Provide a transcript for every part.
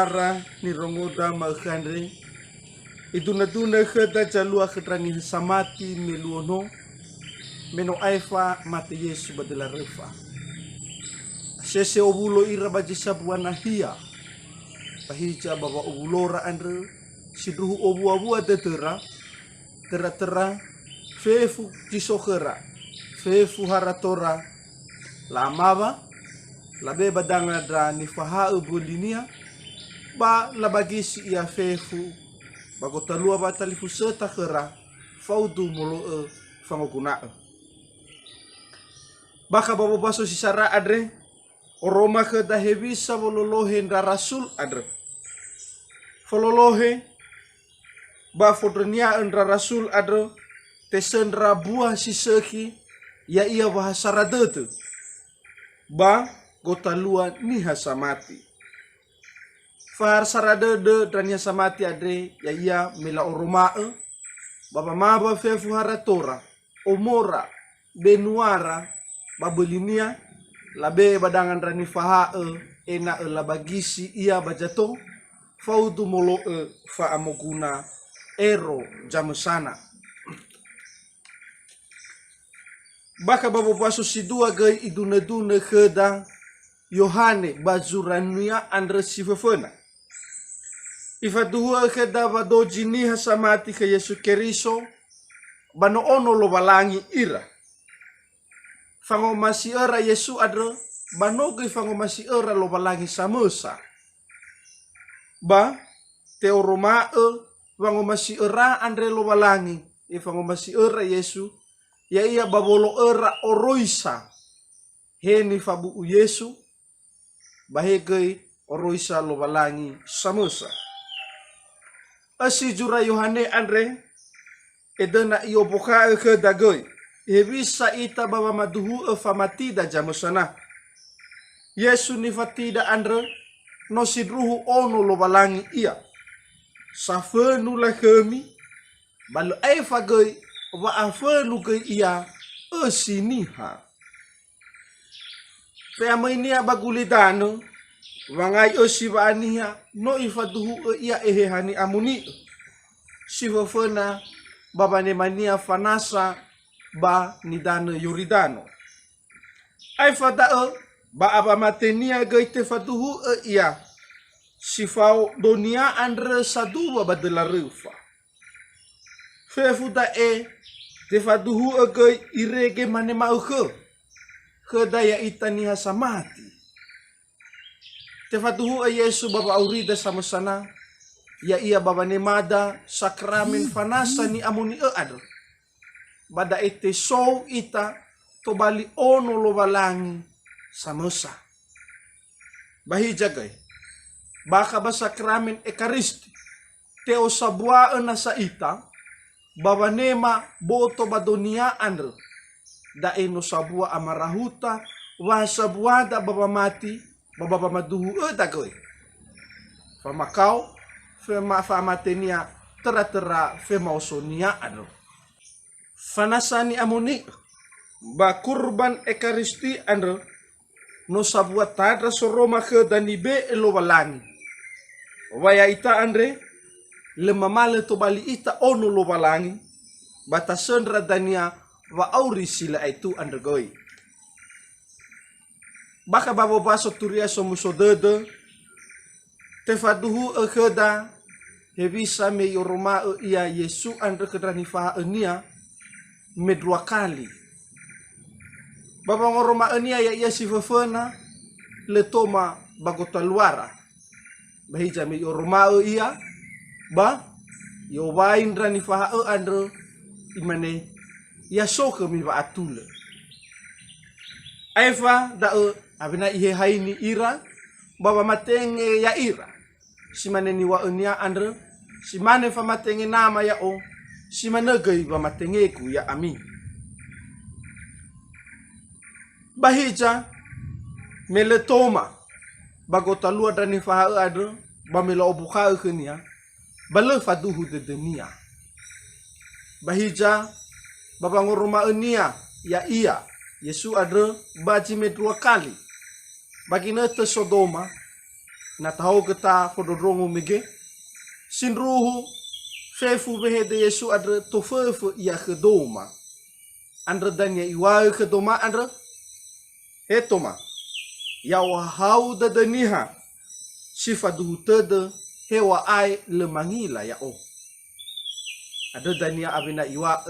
tara ni rongoda makanre iduna-duna khada jalua khadrani samati meluono meno aifa mate Yesu badala refa sese obulo ira baji sabuana hia pahija baba obulora andre sidruhu obu-abu tetera tera fefu kisokera fefu haratora lamava labe badanga dra ni faha ubulinia ba labagisi ia fefu bagotalua batalifu seta kera faudu molo fangoguna baka babo baso sisara adre oroma ke dahebisa vololohe nda rasul adre vololohe ba fodrenia ndra rasul adre tesendra buah siseki ya ia bahasa radete ba gotalua niha samati far saradede drania samati adre ya ia mela oromae baba maba fefu haratora omora benuara babelinia labe badangan rani fahae ena labagisi ia bajato faudu molo fa amoguna ero jamusana baka babo paso sidua gai iduna-duna kheda Yohane bazurania andre sifefena ifaduhua kheda badoji niha samati ke Yesu Keriso bano ono lo balangi ira fango masi era Yesu adro banogi fango masi era lo balangi samosa ba teoroma fango masi era andre lo balangi fango masi era Yesu ya ia babolo era oroisa heni fabu Yesu bahegei oroisa lo balangi samosa asi jura Yohane andre edena iyo boka ke dagoi hebisa ita baba maduhu famatida jamusana Yesu ni fatida andre no sidruhu ono lo balangi ia safenu la kemi balu ai fagoi wa afelu ke ia esiniha pe amainia bagulidano wangai osibania no ifaduhu ia ehehani amuni sivofena babane mania fanasa ba nidano yuridano ai fadao ba abamatenia gaite faduhu ia sifau donia andre sadua badela rufa fefuda te faduhu gai irege mane mau kedaya itaniha samati te faduhu Yesu baba aurida samusana ya ia baba nemada sakramen fanasa ni amuni ado bada ete so ita to bali ono lo balangi samusa bahi jagai baka ba sakramen ekaristi te osabua na sa ita baba nema boto badonia andre da eno sabua amarahuta wa sabua da baba mati baba maduhu dagoi famakau fema famatenia tera fema osonia ado fanasani amoni ba kurban ekaristi andre no sabua tadra soroma ke danibe elo balangi waya ita andre lemamale to bali ita ono lo balangi batasendra dania wa auri sila itu undergoi baka babo baso turia somuso dede tefaduhu kheda hebisa me yoroma ia Yesu andre kedrani fa enia medua kali baba ngoroma enia ya ia sifefena letoma bagota luara bahija me yoroma ia ba yo wain rani fa andre imane ya soke mi ba atule aifa da abina ihe haini ira baba matenge ya ira simane ni wa enia andre simane fa matenge nama ya o simane gai ba matenge ku ya ami bahija meletoma bagota lua dani fa adre ba mela obuka kenia bale faduhu de dunia bahija baba ngoroma enia ya ia Yesu adre baji me 2 kali bagina te Sodoma na tahu kita pododrongo mege sinruhu fefu behede Yesu adre tofefu ia kedoma andre danya iwa kedoma andre hetoma ya wahau dadaniha sifadu tede hewa ai lemangila ya o ada dania abina iwa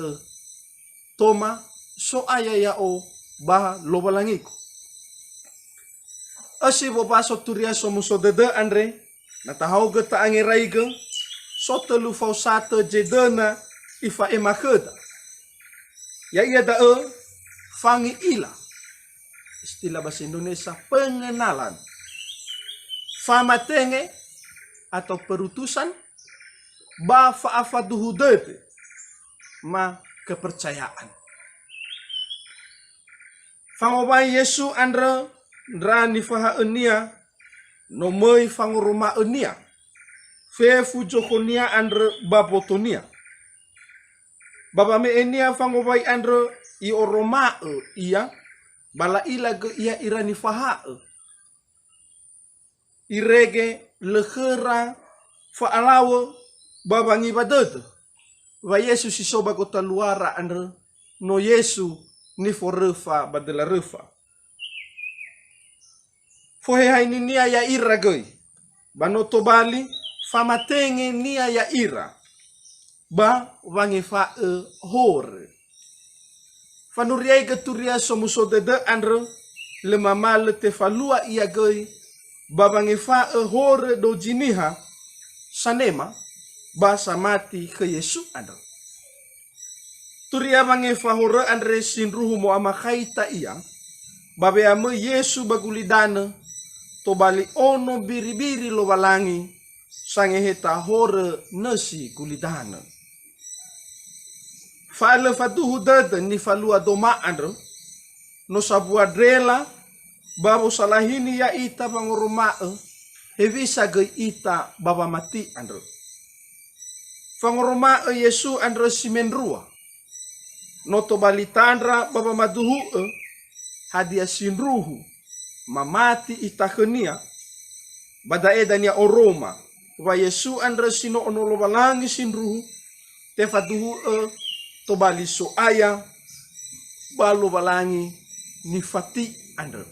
toma so aya ya o bah lobalangiku asi boba so turia so muso dede andre na tahau geta angiraiga so telu fausata jedena ifa emakeda ya ia da fangi ila istilah bahasa Indonesia pengenalan famatenge atau perutusan ba fa'afaduhu dete ma kepercayaan fangobai Yesu andra ndrani faha enia nomoi fangoroma enia fefu jokonia andra babotonia baba me enia fangobai andra i oroma ia bala ila ge ia irani faha irege lehera faalawo babangi badet wa Yesu si soba kota luara andre no Yesu ni forefa badela refa fohe haini nia ya ira goi banoto bali famatenge nia ya ira ba wangi fa hore fanuriai geturia somuso dede andre le mamale te falua ia goi babangi fa hore do jiniha sanema basa mati ke Yesu ada turia bangi fa hore andre sinruhu mo amakaita ia babe ame Yesu bagulidana to bali ono biri-biri lo balangi sange heta hore nasi gulidana fale fatuhu dede ni falua doma andre no sabua drela babo salahini ya ita pangoroma hevisa ge ita baba mati andro pangoroma Yesu andro simenrua noto balitandra baba maduhu hadia sinruhu mamati ita khenia bada edania oroma wa Yesu andro sino onolo balangi sinruhu tefaduhu to bali so aya balo balangi ni fati andro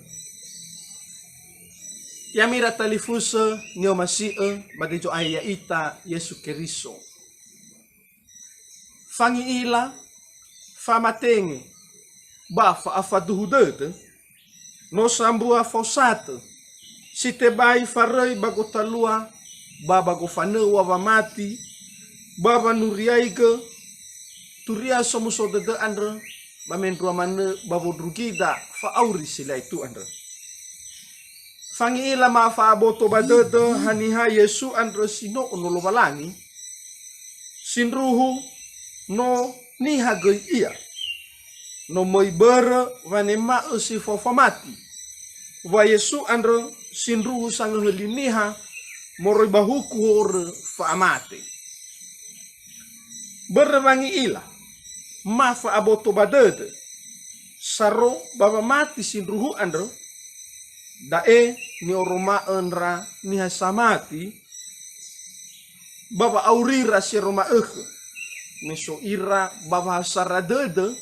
Yamira talifusa nyo masie badejo aya ita Yesu Keriso. Fangi ila famatenge ba fa afaduhu dete no sambua fosate site bai farei bagotalua baba gofane wa mati baba nuriaige turia somuso dede andre bamenrua mane babo drugida fa auri sila itu andre fangi ila ma fa boto badede haniha Yesu andro sino onolo balangi sinruhu no ni hagoi ia no moi bere vanema usi fofamati wa Yesu andro sinruhu sangeliniha moroi bahuku hore fa amate bere vangi ila ma fa aboto badede saro baba mati sinruhu andro dae ni oroma enra ni hasamati baba aurira si roma meso ira baba saradede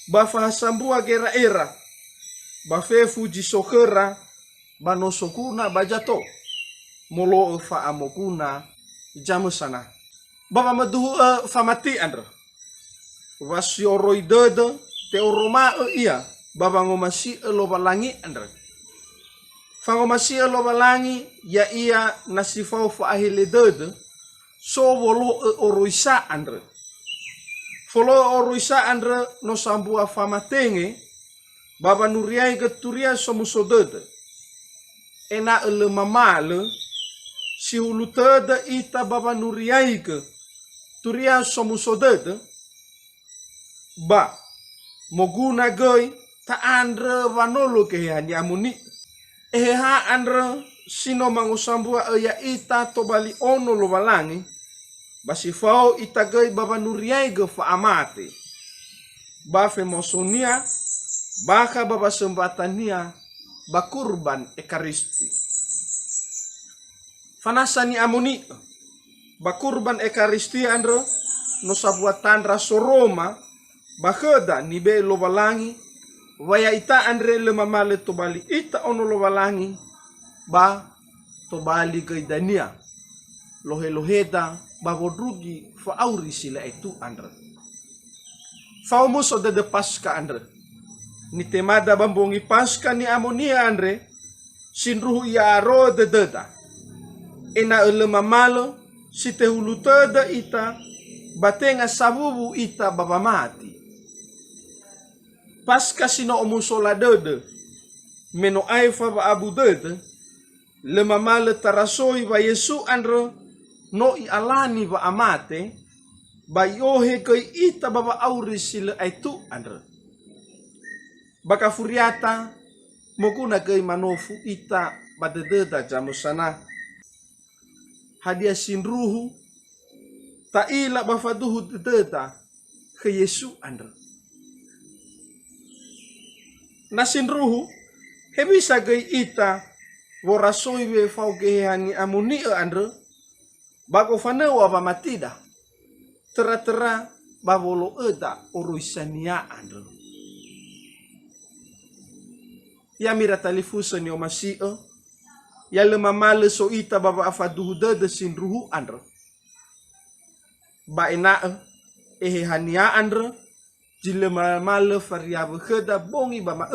baba sambua gera era bafe fuji sokera bano sokuna bajato molo fa amokuna jamu sana baba madu famati andra wasio roidede te oroma ia baba ngomasi lo balangi andra fangomasia lo balangi ya ia nasifau fa ahile dede so volo oroisa andre folo oroisa andre no sambua famatenge baba nuriai geturia somuso dede ena ele mamale si ulutede ita baba nuriai ke turia somuso dede ba moguna goi ta andre vanolo ke hani amuni eha andra sino mangusambua ya ita to bali ono lo balangi basi fao ita gai baba nuriai ge fa amate ba femosonia baka baba sembatania ba kurban ekaristi fanasa ni amoni bakurban ekaristia andro no sabuat tandra soroma bakeda ni be lo balangi waya ita andre le mamale to bali ita ono lo balangi ba to bali ke dania lohe loheda babodrugi fa auri sila itu andra Faumus de Pasca andre. Ni temada bambongi Pasca ni amonia andre. Sinruhu ia aro de deda. Ena ulema malo si te hulutada ita. Batenga sabubu ita baba mati. Pasca sino omusola dede. Meno aifa ba abu dede. Lema malo tarasoi ba Yesu andre. No i alani ba amate. Bayohe koi ita baba auri sila itu andra. Baka furiata mokuna koi manofu ita badededa jamusana. Hadia sinruhu ta ila bafaduhu dededa ke Yesu andra. Na sinruhu hebisa koi ita worasoi we fau kehani amuni andra. Bako fanewa ba matida. Tera-tera babolo eda uruisania andro. Ya mira talifusa ni omasio. Ya lema male so ita baba afaduhuda de sinruhu andro. Ba ena ehe hania andro. Jilema male variabe heda bongi bama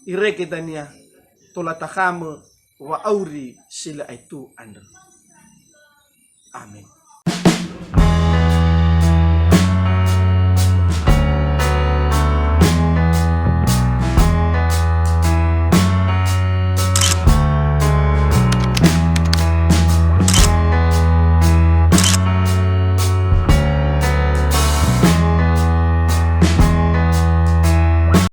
ireke dania. Tola takame wa auri sila itu andro. Amin.